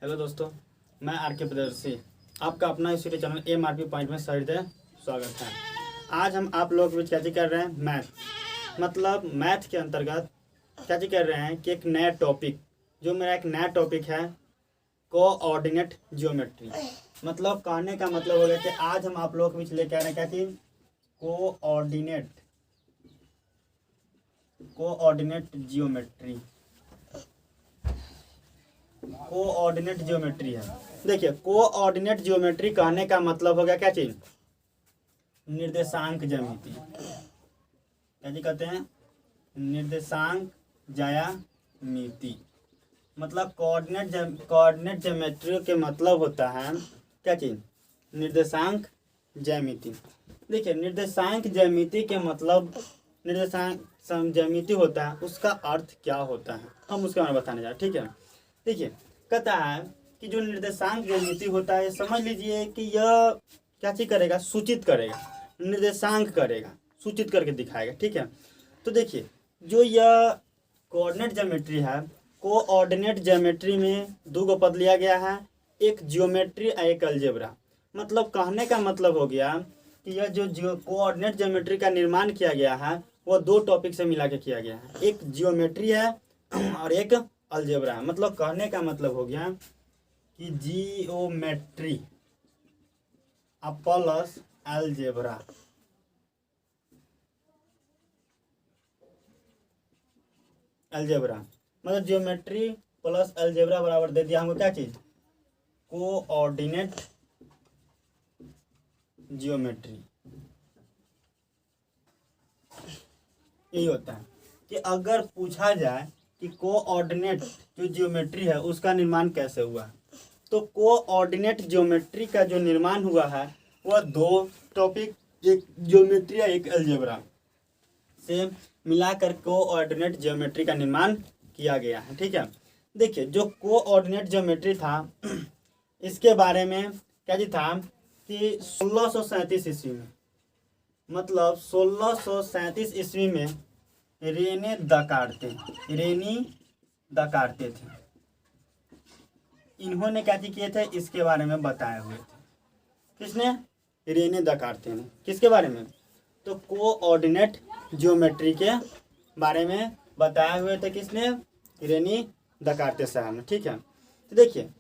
Hello दोस्तों, मैं are के प्रदर्शी आपका अपना इस यूट्यूब चैनल MRP पॉइंट में हृदय स्वागत है। आज हम आप लोग भी क्या कर रहे हैं, मैथ के अंतर्गत क्या कर रहे हैं कि एक नया टॉपिक, जो मेरा एक नया टॉपिक है कोऑर्डिनेट ज्योमेट्री। मतलब कहने का मतलब हो गया कि आज हम आप लोग बीच लेके आ रहे हैं क्या चीज, कोऑर्डिनेट ज्योमेट्री है। देखिए, कोऑर्डिनेट ज्योमेट्री कहने का मतलब हो गया क्या चीज, निर्देशांक ज्यामिति। क्या जी कहते हैं, निर्देशांक ज्यामिति। मतलब कोऑर्डिनेट ज्योमेट्री के मतलब होता है क्या चीज, निर्देशांक ज्यामिति। देखिए, निर्देशांक ज्यामिति के मतलब निर्देशांक ज्यामिति होता है, उसका अर्थ क्या होता है हम उसके बारे में बताने जा रहे हैं। ठीक है, देखिए कहता है कि जो निर्देशांक ज्यामिति होता है, समझ लीजिए कि यह क्या चीज करेगा, सूचित करेगा, निर्देशांक करेगा, सूचित करके दिखाएगा। ठीक है, तो देखिए जो यह कोऑर्डिनेट ज्योमेट्री है, कोऑर्डिनेट ज्योमेट्री में दो गो पद लिया गया है, एक ज्योमेट्री और एक अलजेब्रा। मतलब कहने का मतलब हो गया कि यह जो कोऑर्डिनेट ज्योमेट्री का निर्माण किया गया है वो दो टॉपिक से मिला के किया गया है, एक ज्योमेट्री है और एक अलजेब्रा है। मतलब कहने का मतलब हो गया कि जियोमेट्री प्लस अलजेब्रा। मतलब ज्योमेट्री प्लस अलजेब्रा बराबर दे दिया हमको क्या चीज, कोऑर्डिनेट ज्योमेट्री। यही होता है कि अगर पूछा जाए कि कोऑर्डिनेट जो ज्योमेट्री है उसका निर्माण कैसे हुआ, तो कोऑर्डिनेट ज्योमेट्री का जो निर्माण हुआ है वह दो टॉपिक, एक ज्योमेट्री और एक अलजेब्रा से मिलाकर कोऑर्डिनेट ज्योमेट्री का निर्माण किया गया है। ठीक है, देखिए जो कोऑर्डिनेट ज्योमेट्री था इसके बारे में क्या जी था कि 1637 ईस्वी में, मतलब 1637 ईस्वी में रेने दकार्ते थे। इन्होंने क्या किए थे, इसके बारे में बताए हुए थे। किसने, रेने दकार्ते ने। किसके बारे में, तो कोऑर्डिनेट ज्योमेट्री के बारे में बताए हुए थे। किसने, रेने दकार्ते साहब ने। ठीक है, तो देखिए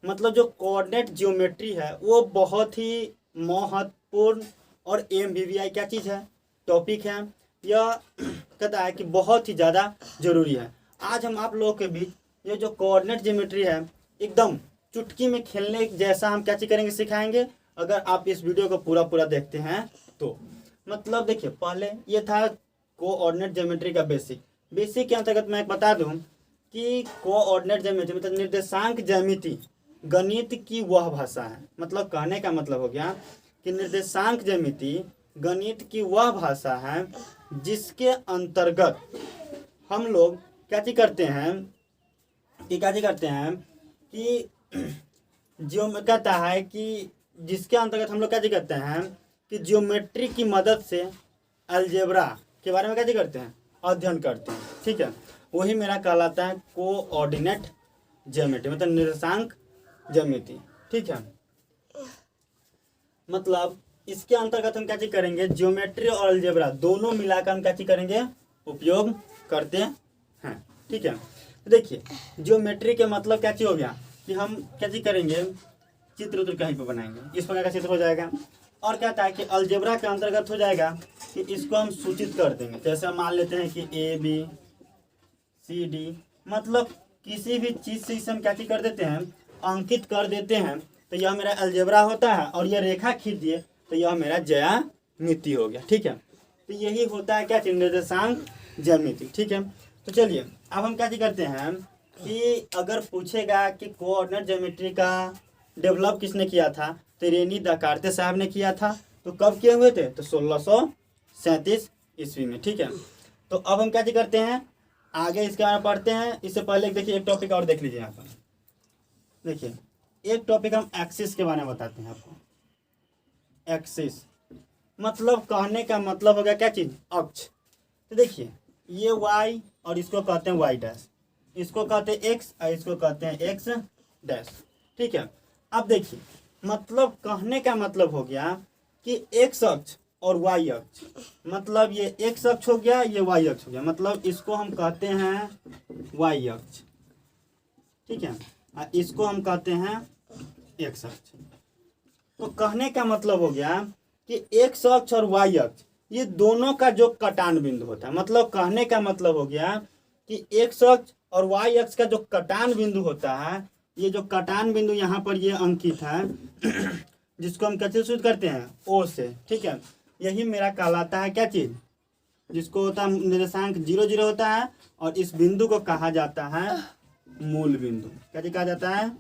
मतलब जो कोऑर्डिनेट ज्योमेट्री है वो बहुत ही महत्वपूर्ण और MVVI क्या चीज़ है, टॉपिक है। यह कहता है कि बहुत ही ज़्यादा जरूरी है। आज हम आप लोगों के बीच ये जो कोऑर्डिनेट ज्योमेट्री है एकदम चुटकी में खेलने जैसा हम क्या चीज करेंगे, सिखाएंगे, अगर आप इस वीडियो को पूरा देखते हैं तो। मतलब देखिए, पहले ये था कोऑर्डिनेट ज्योमेट्री का बेसिक के अंतर्गत मैं बता दूं कि कोऑर्डिनेट ज्योमेट्री मतलब निर्देशांक ज्यामिति गणित की वह भाषा है। मतलब कहने का मतलब हो गया कि निर्देशांक ज्यामिति गणित की वह भाषा है जिसके अंतर्गत हम लोग क्या चीज करते हैं कि जो कहता है कि जिसके अंतर्गत हम लोग क्या चीज करते हैं कि ज्योमेट्री की मदद से अलजेब्रा के बारे में क्या चीज करते हैं, अध्ययन करते हैं। ठीक है, वही मेरा कहलाता है कोऑर्डिनेट ज्योमेट्री, मतलब निर्देशांक ज्यामिति। ठीक है, मतलब इसके अंतर्गत हम क्या चीज करेंगे, ज्योमेट्री और अलजेब्रा दोनों मिलाकर हम क्या चीज करेंगे, उपयोग करते हैं। ठीक है, तो देखिए ज्योमेट्री के मतलब क्या चीज हो गया कि हम क्या चीज करेंगे, चित्र कहीं पर बनाएंगे, इस प्रकार का चित्र हो जाएगा। और क्या है कि अलजेब्रा के अंतर्गत हो जाएगा कि इसको हम सूचित कर देंगे। जैसे हम मान लेते हैं कि ABCD, मतलब किसी भी चीज से इसे हम क्या चीज कर देते हैं, अंकित कर देते हैं, तो यह मेरा अलजेब्रा होता है। और यह रेखा खींच दिए तो यह मेरा ज्यामिति हो गया। ठीक है, तो यही होता है क्या, निर्देशांक ज्यामिति। ठीक है, तो चलिए अब हम क्या चीज करते हैं कि अगर पूछेगा कि कोऑर्डिनेट ज्योमेट्री का डेवलप किसने किया था, तो रेने दकार्ते साहब ने किया था। तो कब किए हुए थे, तो 1637 ईस्वी में। ठीक है, तो अब हम क्या चीज करते हैं, आगे इसके बारे में पढ़ते हैं। इससे पहले देखिए एक टॉपिक और देख लीजिए यहाँ पर। देखिए एक टॉपिक हम एक्सिस के बारे में बताते हैं आपको। एक्सिस मतलब कहने का मतलब हो गया क्या चीज, अक्ष। तो देखिए ये y और इसको कहते हैं y डैश, इसको कहते हैं x और इसको कहते हैं x डैश। ठीक है। अब देखिए, मतलब कहने का मतलब हो गया कि एक्स अक्ष और वाई अक्ष, मतलब ये एक्स अक्ष हो गया, ये वाई अक्ष हो गया, मतलब इसको हम कहते हैं वाई अक्ष, ठीक है, और इसको हम कहते हैं एक्स अक्ष। तो कहने का मतलब हो गया कि एक्स अक्ष और वाई अक्ष ये दोनों का जो कटान बिंदु होता है, मतलब कहने का मतलब हो गया कि एक्स अक्ष और वाई अक्ष का जो कटान बिंदु होता है, ये जो कटान बिंदु यहाँ पर ये अंकित है जिसको हम कैसे सूचित करते हैं, ओ से, ठीक है, यही मेरा कहलाता है क्या चीज, जिसको होता है निर्देशांक 0 0 होता है, और इस बिंदु को कहा जाता है मूल बिंदु। कैसे कहा जाता है,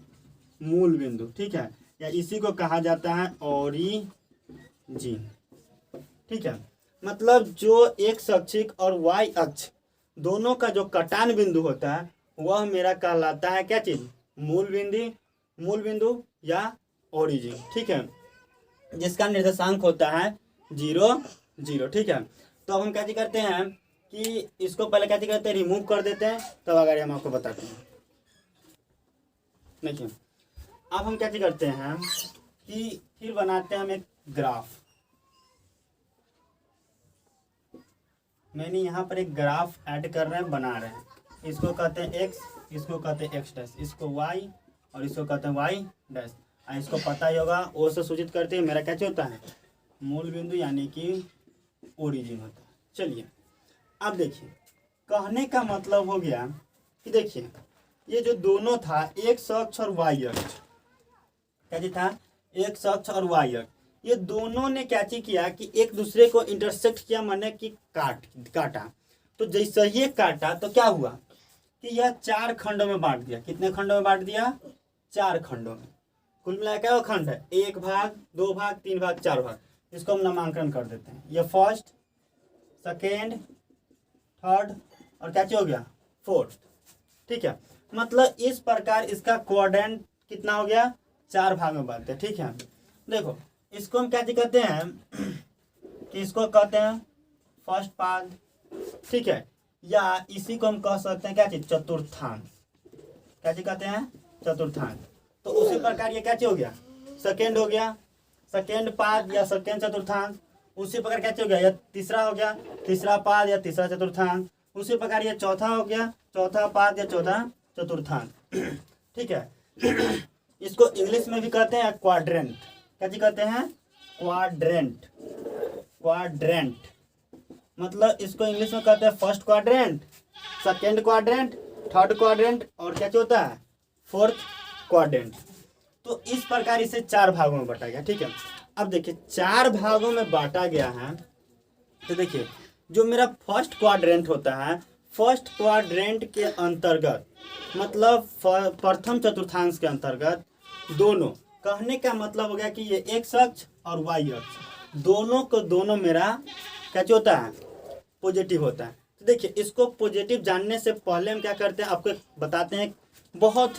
मूल बिंदु, ठीक है, या इसी को कहा जाता है ओरिजिन, ठीक है। मतलब जो एक्स अक्ष और वाई अक्ष दोनों का जो कटान बिंदु होता है वह मेरा कहलाता है क्या चीज, मूल बिंदु या ओरिजिन, ठीक है, जिसका निर्देशांक होता है 0 0, ठीक है। तो अब हम क्या करते हैं कि इसको पहले क्या करते हैं, रिमूव कर देते हैं, तब अगर हम आपको बताते हैं। देखिए, अब हम क्या करते हैं कि फिर बनाते हैं हम एक ग्राफ। मैंने यहाँ पर एक ग्राफ ऐड कर रहे हैं, बना रहे हैं, इसको कहते हैं एक्स, इसको कहते हैं एक्स डैश, इसको वाई और इसको कहते हैं वाई डैश। इसको पता ही होगा, ओ से सूचित करते हैं, मेरा क्या होता है, मूल बिंदु यानी कि ओरिजिन होता है। चलिए अब देखिए, कहने का मतलब हो गया कि देखिए ये जो दोनों था एक्स अक्ष और वाई अक्ष, क्या था, एक्स अक्ष और वाई अक्ष, ये दोनों ने क्या किया कि एक दूसरे को इंटरसेक्ट किया, माने कि काटा। तो जैसे ही काटा तो क्या हुआ कि यह 4 खंडों में बांट दिया। कितने खंडों में बांट दिया, 4 खंडों में। कुल मिला क्या खंड है, 1 भाग, 2 भाग, 3 भाग, 4 भाग। इसको हम नामांकन कर देते हैं, ये फर्स्ट, सेकेंड, थर्ड और क्या हो गया, फोर्थ, ठीक है। मतलब इस प्रकार इसका क्वाड्रेंट कितना हो गया, 4 भाग में बांटते हैं, ठीक है। देखो इसको हम क्या कहते हैं कि इसको कहते हैं फर्स्ट पाद, ठीक है, या इसी को हम कह सकते हैं क्या चीज, चतुर्थांश। क्या कहते हैं, चतुर्थांश। तो उसी प्रकार ये क्या हो गया, सेकेंड हो गया, सेकेंड पाद या सेकेंड चतुर्थांश। उसी प्रकार क्या हो गया, यह तीसरा हो गया, तीसरा पाद या तीसरा चतुर्थांश। उसी प्रकार ये चौथा हो गया, चौथा पाद या चौथा चतुर्थांश, ठीक है। इसको इंग्लिश में भी कहते हैं क्वाड्रेंट। क्या कहते हैं, क्वाड्रेंट, क्वाड्रेंट। मतलब इसको इंग्लिश में कहते हैं first quadrant, second quadrant, third quadrant और क्या होता है, फोर्थ क्वाड्रेंट। तो इस प्रकार इसे 4 भागों में बांटा गया, ठीक है। अब देखिए 4 भागों में बांटा गया है, तो देखिए जो मेरा फर्स्ट क्वाड्रेंट होता है, फर्स्ट क्वाड्रेंट के अंतर्गत, मतलब प्रथम चतुर्थांश के अंतर्गत दोनों, कहने का मतलब हो गया कि ये एक्स अक्ष और वाई अक्ष दोनों को दोनों मेरा क्या होता है, पॉजिटिव होता है। तो देखिए इसको पॉजिटिव जानने से पहले हम क्या करते हैं, आपको बताते हैं, बहुत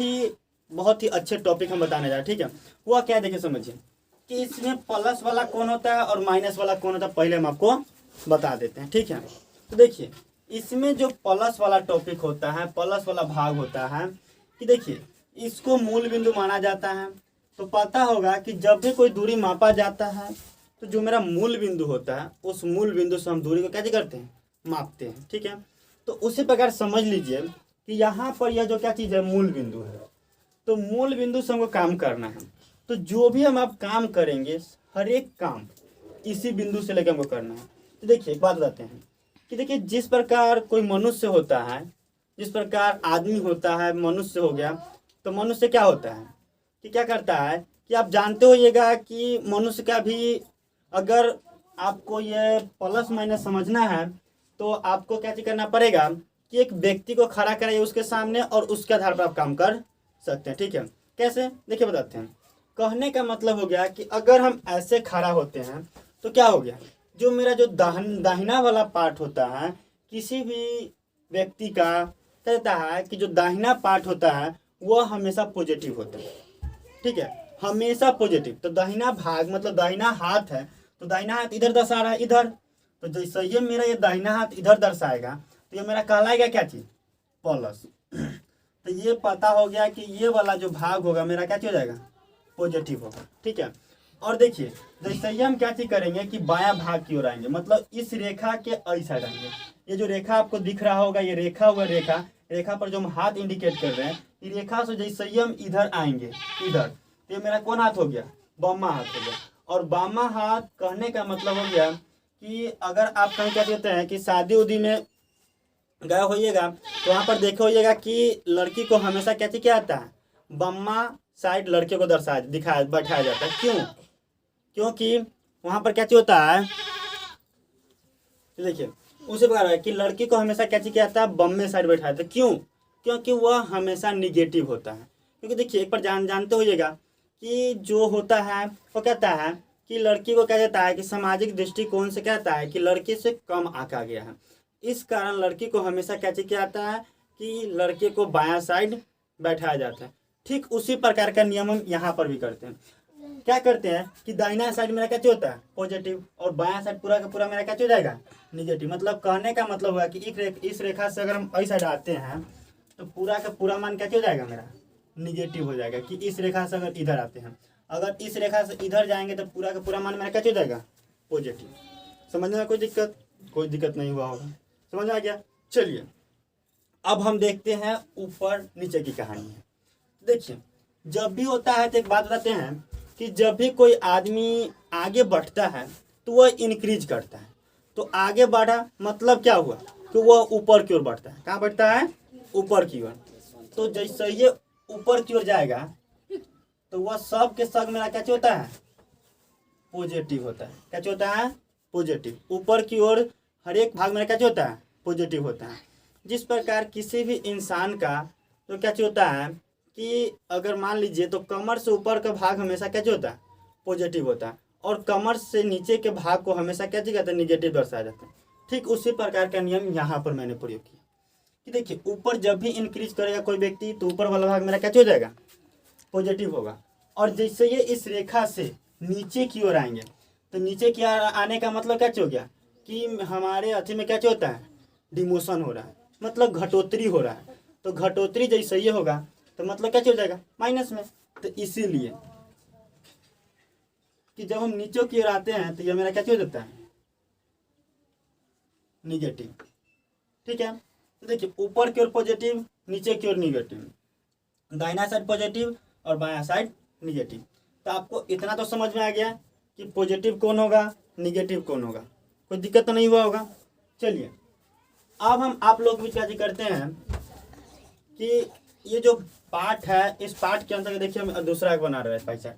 ही अच्छे टॉपिक हम बताने जा रहे हैं, ठीक है। वह क्या, देखिए समझिए कि इसमें प्लस वाला कौन होता है और माइनस वाला कौन होता है, पहले हम आपको बता देते हैं, ठीक है। तो देखिए इसमें जो प्लस वाला टॉपिक होता है, प्लस वाला भाग होता है, कि देखिए इसको मूल बिंदु माना जाता है। तो पता होगा कि जब भी कोई दूरी मापा जाता है तो जो मेरा मूल बिंदु होता है, उस मूल बिंदु से हम दूरी को कैसे करते हैं, मापते हैं, ठीक है। तो उसी प्रकार समझ लीजिए कि यहाँ पर यह जो क्या चीज़ है, मूल बिंदु है। तो मूल बिंदु से हमको काम करना है, तो जो भी हम आप काम करेंगे, हर एक काम इसी बिंदु से लेकर हमको करना है। तो देखिए एक बात बताते हैं कि देखिए जिस प्रकार कोई मनुष्य होता है, जिस प्रकार आदमी होता है, मनुष्य हो गया, तो मनुष्य क्या होता है कि क्या करता है कि आप जानते होइएगा कि मनुष्य का भी, अगर आपको ये प्लस माइनस समझना है तो आपको क्या करना पड़ेगा कि एक व्यक्ति को खड़ा कराइए उसके सामने और उसके आधार पर आप काम कर सकते हैं, ठीक है। कैसे, देखिए बताते हैं। कहने का मतलब हो गया कि अगर हम ऐसे खड़ा होते हैं तो क्या हो गया, जो मेरा जो दाहिना वाला पार्ट होता है किसी भी व्यक्ति का, कहता है कि जो दाहिना पार्ट होता है वह हमेशा पॉजिटिव होता है, ठीक है, हमेशा पॉजिटिव। तो दाहिना भाग मतलब दाहिना हाथ है, तो दाहिना हाथ इधर दर्शा रहा है, इधर, तो जैसे ये मेरा ये दाहिना हाथ इधर दर्शाएगा तो ये मेरा कहलाएगा क्या चीज, प्लस। तो ये पता हो गया कि ये वाला जो भाग होगा मेरा क्या हो जाएगा, पॉजिटिव होगा। ठीक है, और देखिए जैसे ही हम क्या चीज करेंगे कि बायां भाग की ओर आएंगे, मतलब इस रेखा के इस साइड आएंगे। ये जो रेखा आपको दिख रहा होगा, ये रेखा हुआ रेखा, रेखा पर जो हम हाथ इंडिकेट कर रहे हैं, ये रेखा से जैसे ही हम इधर आएंगे इधर, तो ये मेरा कौन हाथ हो गया, बामा हाथ हो गया। और बामा हाथ कहने का मतलब हो गया कि अगर आप कहीं क्या कहते हैं कि शादी उदी में गए होइएगा तो वहाँ पर देखे होइएगा कि लड़की को हमेशा क्या चीज क्या आता है, बम्मा साइड लड़के को दिखाया बैठाया जाता है। क्यों, क्योंकि वहाँ पर क्या चीज होता है, देखिए उसी प्रकार है कि लड़की को हमेशा क्या चीज क्या आता है, बम्मे साइड बैठाया जाता है। क्यों, क्योंकि वह हमेशा निगेटिव होता है। क्योंकि देखिए एक बार जानते होइएगा कि जो होता है वो कहता है कि लड़की को क्या कहता है कि सामाजिक दृष्टिकोण से कहता है कि लड़के से कम आंका गया है। इस कारण लड़की को हमेशा क्या चीज क्या आता है कि लड़के को बायां साइड बैठाया जाता है। ठीक उसी प्रकार का नियम हम यहाँ पर भी करते हैं। क्या करते हैं कि दाहिना साइड मेरा क्या होता है, पॉजिटिव, और बायां साइड पूरा का पूरा मेरा क्या हो जाएगा, निगेटिव। मतलब कहने का मतलब हुआ कि इस रेखा से अगर हम इस साइड आते हैं तो पूरा का पूरा मान क्या हो जाएगा, मेरा निगेटिव हो जाएगा। कि इस रेखा से अगर इधर आते हैं, अगर इस रेखा से इधर जाएंगे तो पूरा का पूरा मान मेरा क्या हो जाएगा, पॉजिटिव। समझने में कोई दिक्कत नहीं हुआ होगा, समझ आ गया। चलिए अब हम देखते हैं ऊपर नीचे की कहानी है। देखिए जब भी होता है तो एक बात बताते हैं कि जब भी कोई आदमी आगे बढ़ता है तो वह इंक्रीज करता है। तो आगे बढ़ा मतलब क्या हुआ कि वह ऊपर की ओर बढ़ता है। कहाँ बढ़ता है, ऊपर की ओर। तो जैसे ये ऊपर की ओर जाएगा तो वह सब के सब मेरा क्या होता है, पॉजिटिव होता है। क्या होता है, पॉजिटिव। ऊपर की ओर हर एक भाग मेरा क्या होता है, पॉजिटिव होता है। जिस प्रकार किसी भी इंसान का तो क्या होता है कि अगर मान लीजिए तो कमर से ऊपर का भाग हमेशा क्या होता है, पॉजिटिव होता है, और कमर से नीचे के भाग को हमेशा क्या कहते हैं, निगेटिव दर्शाया जाता है। ठीक उसी प्रकार का नियम यहाँ पर मैंने प्रयोग किया कि देखिए ऊपर जब भी इंक्रीज करेगा कोई व्यक्ति तो ऊपर वाला भाग मेरा क्या हो जाएगा, पॉजिटिव होगा। और जैसे ये इस रेखा से नीचे की ओर आएंगे तो नीचे की ओर आने का मतलब क्या हो गया कि हमारे अथी में क्या होता है, डिमोशन हो रहा है, मतलब घटोतरी हो रहा है। तो घटोतरी जैसे ये होगा तो मतलब क्या हो जाएगा, माइनस में। तो इसीलिए कि जब हम नीचे की ओर आते हैं तो ये मेरा क्या हो जाता है, निगेटिव। ठीक है, तो देखिए ऊपर की ओर पॉजिटिव, नीचे की ओर निगेटिव, दाहिना साइड पॉजिटिव और बायां साइड निगेटिव। तो आपको इतना तो समझ में आ गया कि पॉजिटिव कौन होगा, निगेटिव कौन होगा। कोई दिक्कत तो नहीं हुआ होगा। चलिए अब हम आप लोग भी क्या करते हैं कि ये जो पार्ट है इस पार्ट के अंदर देखिए हम दूसरा एक बना रहे हैं पैसा।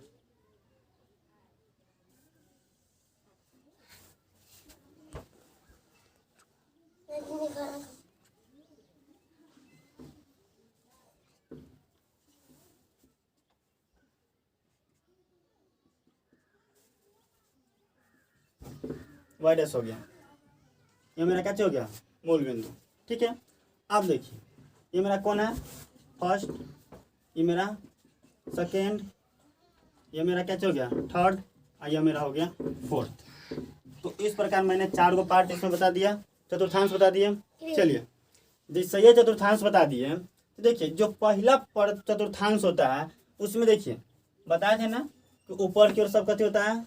वाइडस हो गया, ये मेरा क्या हो गया, मूल बिंदु। ठीक है, अब देखिए ये मेरा कौन है, फर्स्ट, ये मेरा सेकेंड, ये मेरा क्या हो गया, थर्ड, और ये मेरा हो गया फोर्थ। तो इस प्रकार मैंने 4 को पार्ट इसमें बता दिया, चतुर्थांश बता दिए। चलिए जैसे ये चतुर्थांश बता दिए तो देखिए जो पहला चतुर्थांश होता है उसमें देखिए बताए थे ना कि ऊपर की ओर सब कथी होता है,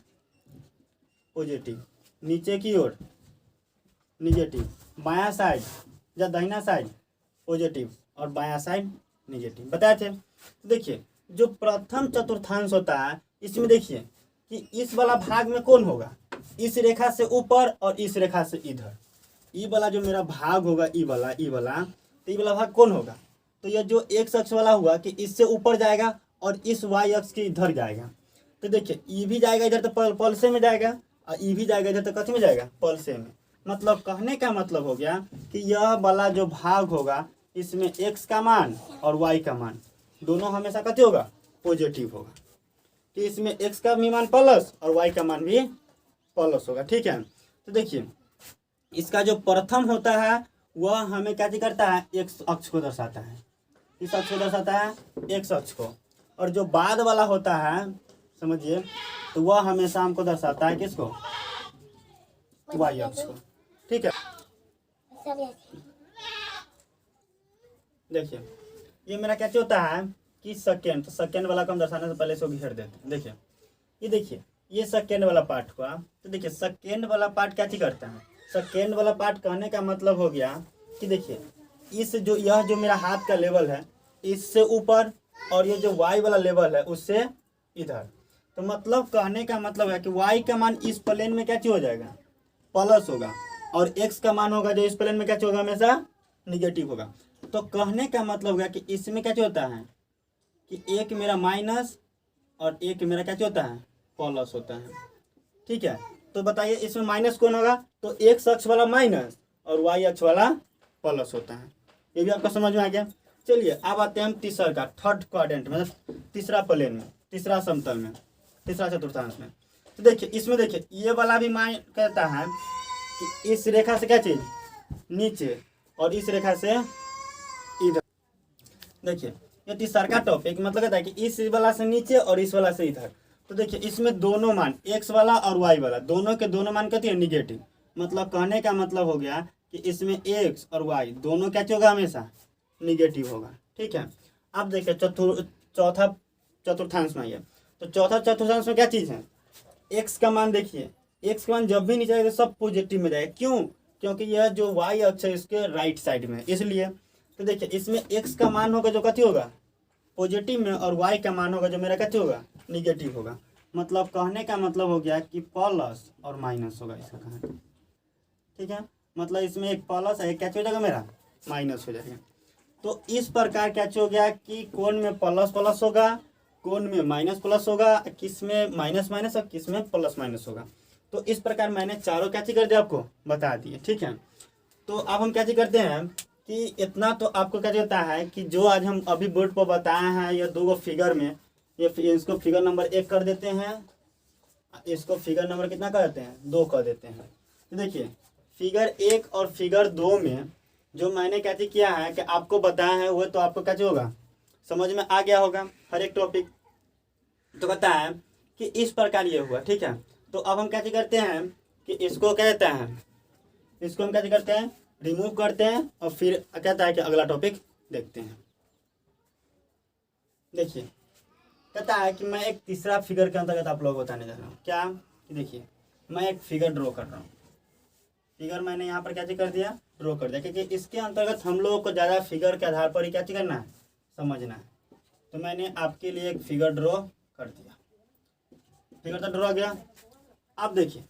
पॉजिटिव, नीचे की ओर निगेटिव, बायां साइड या दाहिना साइड पॉजिटिव और बायां साइड निगेटिव बताए थे। देखिए जो प्रथम चतुर्थांश होता है इसमें देखिए कि इस वाला भाग में कौन होगा, इस रेखा से ऊपर और इस रेखा से इधर, ई वाला जो मेरा भाग होगा, ई वाला तो ई वाला भाग कौन होगा, तो यह जो एक्स अक्ष वाला हुआ कि इससे ऊपर जाएगा और इस वाई अक्ष के इधर जाएगा। तो देखिए ई भी जाएगा इधर तो पल्से में जाएगा, और ई भी जाएगा इधर तो कथी में जाएगा, पल्से में। मतलब कहने का मतलब हो गया कि यह वाला जो भाग होगा इसमें एक्स का मान और वाई का मान दोनों हमेशा कथी होगा, पॉजिटिव होगा। कि इसमें एक्स का भी मान प्लस और वाई का मान भी प्लस होगा। ठीक है, तो देखिए इसका जो प्रथम होता है वह हमें क्या करता है, एक्स अक्ष को दर्शाता है, इस अक्ष को दर्शाता है एक्स अक्ष को, और जो बाद वाला होता है समझिए तो वह हमेशा हमको दर्शाता है किसको, वाई अक्ष को। ठीक है, देखिए ये मेरा क्या होता है कि सेकेंड, तो सेकेंड वाला को हम दर्शाने से पहले इसको घेर देते हैं। देखिए ये देखिए ये सेकेंड वाला पार्ट हुआ। तो देखिए सेकेंड वाला पार्ट क्या चीज करता है, सेकेंड वाला पार्ट कहने का मतलब हो गया कि देखिए इस जो यह जो मेरा हाथ का लेवल है इससे ऊपर, और ये जो वाई वाला लेवल है उससे इधर। तो मतलब कहने का मतलब है कि वाई का मान इस प्लेन में क्या चीज हो जाएगा, प्लस होगा, और एक्स का मान होगा जो इस प्लेन में क्या चीज होगा, हमेशा निगेटिव होगा। तो कहने का मतलब होगा कि इसमें क्या चीज होता है कि एक मेरा माइनस और एक मेरा क्या चीज होता है, प्लस होता है। ठीक है, तो बताइए इसमें माइनस कौन होगा, तो एक्स अक्ष वाला माइनस और वाई अक्ष वाला प्लस होता है। ये भी आपको समझ में आ गया। चलिए अब आते हैं हम तीसरा का, थर्ड क्वाड्रेंट मतलब तीसरा प्लेन में, तीसरा समतल में, तीसरा चतुर्थांश में। तो देखिए इसमें देखिए ये वाला भी मान कहता है कि इस रेखा से क्या चीज नीचे और इस रेखा से इधर। देखिए ये तीसरा का टॉपिक मतलब कहता है कि इस वाला से नीचे और इस वाला से इधर। तो देखिए इसमें दोनों मान एक्स वाला और वाई वाला दोनों के दोनों मान कहती है निगेटिव। मतलब कहने का मतलब हो गया कि इसमें एक्स और वाई दोनों क्या होगा, हमेशा निगेटिव होगा। ठीक है, अब देखिए चौथा चतुर्थांश में आइए। तो चौथा चतुर्थांश में क्या चीज़ है, एक्स का मान देखिए, एक्स का मान जब भी नीचे आएगा तो सब पॉजिटिव में जाएगा। क्यों, क्योंकि यह जो वाई अक्ष है इसके राइट साइड में, इसलिए। तो देखिए इसमें एक्स का मान होगा जो कथी होगा पॉजिटिव में, और वाई का मान होगा जो मेरा कथी होगा निगेटिव होगा। मतलब कहने का मतलब हो गया कि प्लस और माइनस होगा इसका कहना। ठीक है, मतलब इसमें एक प्लस है, एक क्या हो जाएगा मेरा माइनस हो जाएगा। तो इस प्रकार क्या हो गया कि कोण में प्लस प्लस होगा, कोण में माइनस प्लस होगा, किस में माइनस माइनस और किस में प्लस माइनस होगा। तो इस प्रकार मैंने चारों क्या चीज कर दिया आपको बता दिए। ठीक है, तो अब हम क्या चीज करते हैं कि इतना तो आपको क्या होता है कि जो आज हम अभी बोर्ड पर बताए हैं या दो फिगर में, ये इसको फिगर नंबर 1 कर देते हैं, इसको फिगर नंबर कितना कर देते हैं 2 कर देते हैं। तो देखिए फिगर 1 और फिगर 2 में जो मैंने क्या चीज किया है कि आपको बताया है वो तो आपको क्या होगा समझ में आ गया होगा हर एक टॉपिक। तो कहता है कि इस प्रकार ये हुआ। ठीक है, तो अब हम क्या चीज करते हैं कि इसको कहते हैं, इसको हम क्या चीज करते हैं रिमूव करते हैं, और फिर कहता है कि अगला टॉपिक देखते हैं। देखिए कहता है कि मैं एक तीसरा फिगर के अंतर्गत आप लोगों को बताने जा रहा हूँ। क्या कि देखिए मैं एक फिगर ड्रॉ कर रहा हूँ, फिगर मैंने यहाँ पर क्या चीज कर दिया ड्रॉ कर दिया, क्योंकि इसके अंतर्गत हम लोगों को ज़्यादा फिगर के आधार पर ही क्या चीज करना है समझना है। तो मैंने आपके लिए एक फिगर ड्रॉ कर दिया, फिगर तो ड्रॉ हो गया। अब देखिए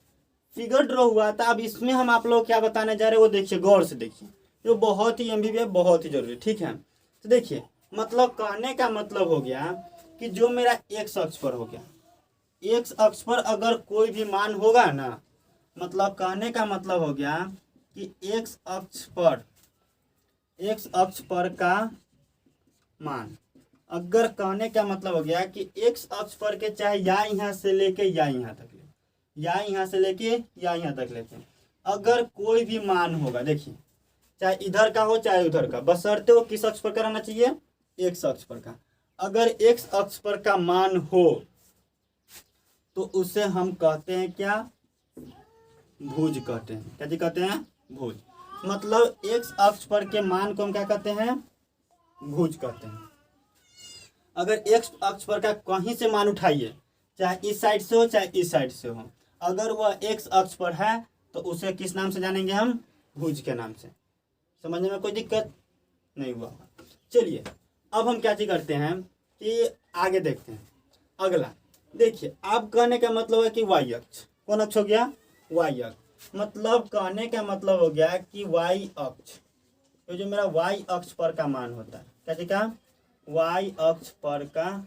फिगर ड्रॉ हुआ था, अब इसमें हम आप लोग क्या बताने जा रहे हैं वो देखिए गौर से देखिए, जो बहुत ही एमबीबीएस बहुत ही जरूरी। ठीक है, तो देखिए मतलब कहने का मतलब हो गया कि जो मेरा एक्स अक्ष पर हो गया, एक्स अक्ष पर अगर कोई भी मान होगा ना, मतलब कहने का मतलब हो गया कि एक्स अक्ष पर का मान, अगर कहने का मतलब हो गया कि एक्स अक्ष पर के चाहे या यहाँ से लेके या यहाँ तक ले, या यहाँ से लेके या यहाँ तक लेके अगर कोई भी मान होगा, देखिए चाहे इधर का हो चाहे उधर का, बशर्ते वो किस अक्ष पर का रहना चाहिए एक्स अक्ष पर का। अगर एक्स अक्ष पर का मान हो तो उसे हम कहते हैं क्या भुज कहते हैं। क्या जी कहते हैं भुज। मतलब एक्स अक्ष पर के मान को हम क्या कहते हैं भुज कहते हैं। अगर एक्स अक्ष पर का कहीं से मान उठाइए, चाहे इस साइड से हो चाहे इस साइड से हो, अगर वह एक्स अक्ष पर है तो उसे किस नाम से जानेंगे हम भुज के नाम से। समझने में कोई दिक्कत नहीं हुआ। चलिए अब हम क्या चीज करते हैं कि आगे देखते हैं अगला। देखिए अब कहने का मतलब है कि वाई अक्ष, कौन अक्ष हो गया वाई अक्ष। मतलब कहने का मतलब हो गया कि वाई अक्ष, तो जो मेरा वाई अक्ष पर का मान होता है, क्या चीज का वाई अक्ष पर का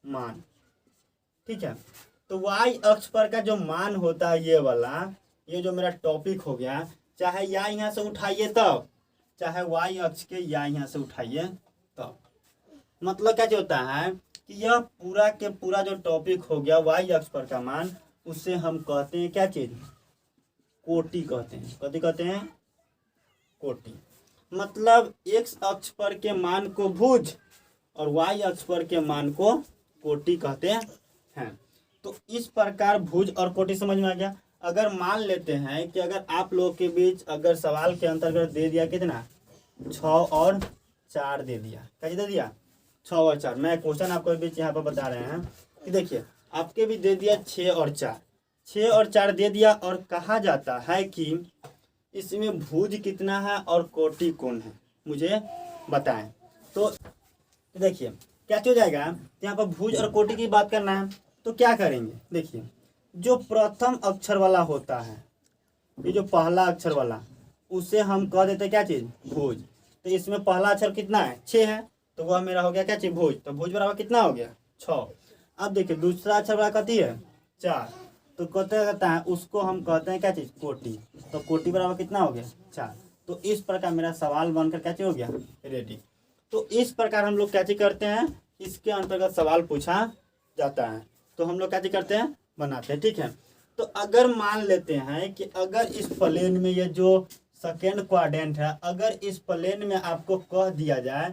मान। ठीक है, तो वाई अक्ष पर का जो मान होता है ये वाला, ये जो मेरा टॉपिक हो गया, चाहे या यहाँ से उठाइए तब, चाहे वाई अक्ष के या यहाँ से उठाइए तब। मतलब क्या होता है कि यह पूरा के पूरा जो टॉपिक हो गया वाई अक्ष पर का मान, उससे हम कहते हैं क्या चीज कोटि कहते हैं। कथी कहते हैं कोटि। मतलब एक्स अक्ष पर के मान को भुज और वाई अक्ष पर के मान को कोटि कहते हैं। तो इस प्रकार भुज और कोटि समझ में आ गया। अगर मान लेते हैं कि अगर आप लोग के बीच अगर सवाल के अंतर्गत दे दिया कितना 6 और 4 दे दिया। क्या दे दिया? 6 और 4। मैं क्वेश्चन आपको बीच यहाँ पर बता रहे हैं कि देखिए आपके भी दे दिया 6 और 4, 6 और 4 दे दिया और कहा जाता है कि इसमें भुज कितना है और कोटि कौन है, मुझे बताएं। तो देखिए क्या हो जाएगा, यहाँ पर भुज और कोटि की बात करना है तो क्या करेंगे, देखिए जो प्रथम अक्षर वाला होता है, ये जो पहला अक्षर वाला, उसे हम कह देते क्या चीज़? भुज। तो इसमें पहला अक्षर कितना है? 6 है, तो वह मेरा हो गया क्या चीज़? भुज। तो भुज बराबर कितना हो गया? 6। अब देखिए दूसरा अक्षर वाला कथी है? 4। तो कहता है उसको हम कहते हैं क्या चीज़? कोटि। तो कोटि बराबर कितना हो गया? 4। तो इस प्रकार मेरा सवाल बनकर क्या चीज़ हो गया? रेडी। तो इस प्रकार हम लोग क्या चीज़ करते हैं, इसके अंतर्गत सवाल पूछा जाता है तो हम लोग क्या चीज़ करते हैं? बनाते हैं। ठीक है, तो अगर मान लेते हैं कि अगर इस प्लेन में ये जो सेकेंड क्वाड्रेंट है, अगर इस प्लेन में आपको कह दिया जाए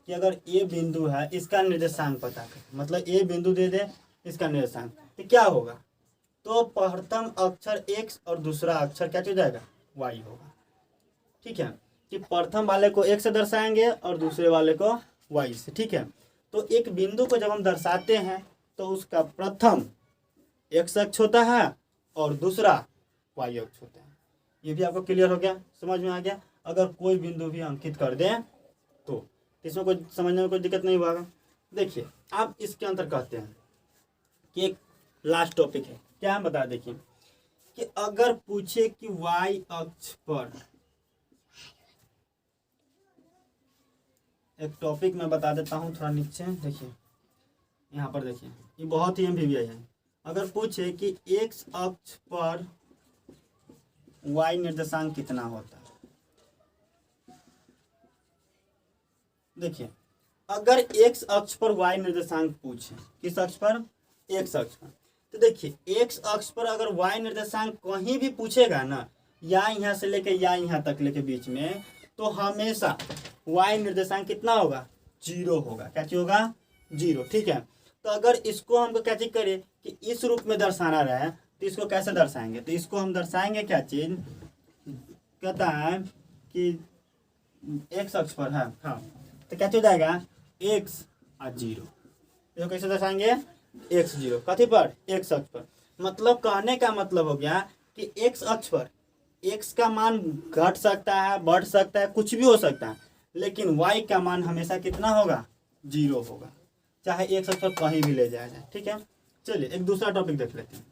कि अगर ए बिंदु है, इसका निर्देशांक पता कर, मतलब ए बिंदु दे दे इसका निर्देशांक, तो क्या होगा? तो प्रथम अक्षर x और दूसरा अक्षर क्या हो जाएगा? y होगा। ठीक है, कि प्रथम वाले को x से दर्शाएंगे और दूसरे वाले को y से। ठीक है, तो एक बिंदु को जब हम दर्शाते हैं तो उसका प्रथम x अक्ष होता है और दूसरा y अक्ष होता है। ये भी आपको क्लियर हो गया, समझ में आ गया? अगर कोई बिंदु भी अंकित कर दें तो इसमें कोई समझने में कोई दिक्कत नहीं होगा। देखिए आप इसके अंतर कहते हैं कि एक लास्ट टॉपिक है, क्या हम बता, देखिए कि अगर पूछे कि y अक्ष पर, एक टॉपिक मैं बता देता हूँ थोड़ा नीचे, देखिए यहाँ पर देखिए, ये बहुत ही एमवीआई है। अगर पूछे कि x अक्ष पर y निर्देशांक कितना होता है, देखिए अगर x अक्ष पर y निर्देशांक पूछे, किस अक्ष पर? x अक्ष पर, तो देखिए x अक्ष पर अगर y निर्देशांक कहीं भी पूछेगा ना, या यहाँ से लेके या यहाँ तक लेके बीच में, तो हमेशा y निर्देशांक कितना होगा? 0 होगा। क्या चीज होगा? 0। ठीक है, तो अगर इसको हमको क्या चीज करें कि इस रूप में दर्शाना रहे तो इसको कैसे दर्शाएंगे? तो इसको हम दर्शाएंगे क्या चीज, कहता है कि x अक्ष पर है, हाँ, तो क्या हो जाएगा? x और 0। इसको कैसे दर्शाएंगे? x 0 कथी पर? x अक्ष पर। मतलब कहने का मतलब हो गया कि x अक्ष पर x का मान घट सकता है, बढ़ सकता है, कुछ भी हो सकता है, लेकिन y का मान हमेशा कितना होगा? 0 होगा, चाहे x अक्ष पर कहीं भी ले जाया जाए। ठीक है, चलिए एक दूसरा टॉपिक देख लेते हैं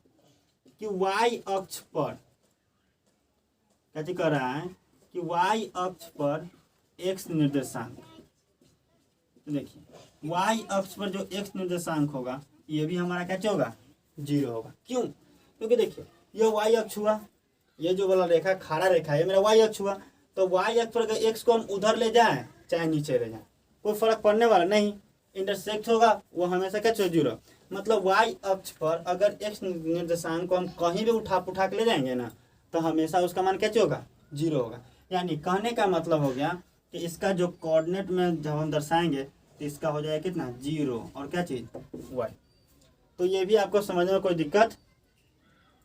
कि y अक्ष पर क्या कर रहा है कि y अक्ष पर x निर्देशांक, देखिए y अक्ष पर जो x निर्देशांक होगा ये भी हमारा क्या होगा? 0 होगा। क्यों? क्योंकि देखिए ये y अक्ष हुआ, ये जो वाला रेखा खड़ा रेखा है मेरा y अक्ष हुआ, तो y अक्ष पर अगर x को हम उधर ले जाएं चाहे नीचे ले जाएं कोई फर्क पड़ने वाला नहीं, इंटरसेक्ट होगा वो हमेशा क्या? 0। मतलब y अक्ष पर अगर x निर्देशांक को हम कहीं भी उठा के ले जाएंगे ना, तो हमेशा उसका मान क्या होगा? 0 होगा। यानी कहने का मतलब हो गया कि इसका जो कोऑर्डिनेट में जब हम दर्शाएंगे तो इसका हो जाएगा कितना? 0 और क्या चीज़? y। तो ये भी आपको समझने में कोई दिक्कत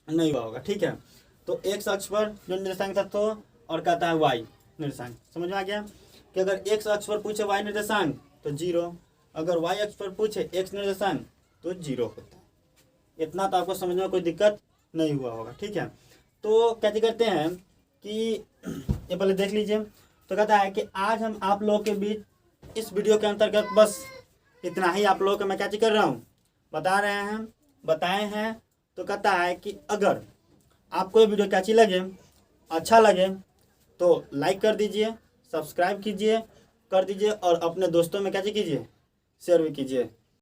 नहीं हुआ होगा। ठीक है, तो x अक्ष पर जो निर्देशांक था तो, और कहता है y निर्देशांक, समझ में आ गया कि अगर x अक्ष पर पूछे y निर्देशांक तो 0, अगर y अक्ष पर पूछे x निर्देशांक तो 0 होता है। इतना तो आपको समझने में कोई दिक्कत नहीं हुआ होगा। ठीक है, तो क्या करते हैं कि ये पहले देख लीजिए। तो कहता है कि आज हम आप लोगों के बीच इस वीडियो के अंतर्गत बस इतना ही आप लोगों को मैं क्या कर रहा हूँ, बताए हैं। तो कहता है कि अगर आपको ये वीडियो कैसी लगे, अच्छा लगे तो लाइक कर दीजिए, सब्सक्राइब कीजिए, कर दीजिए और अपने दोस्तों में क्या कीजिए? शेयर भी कीजिए।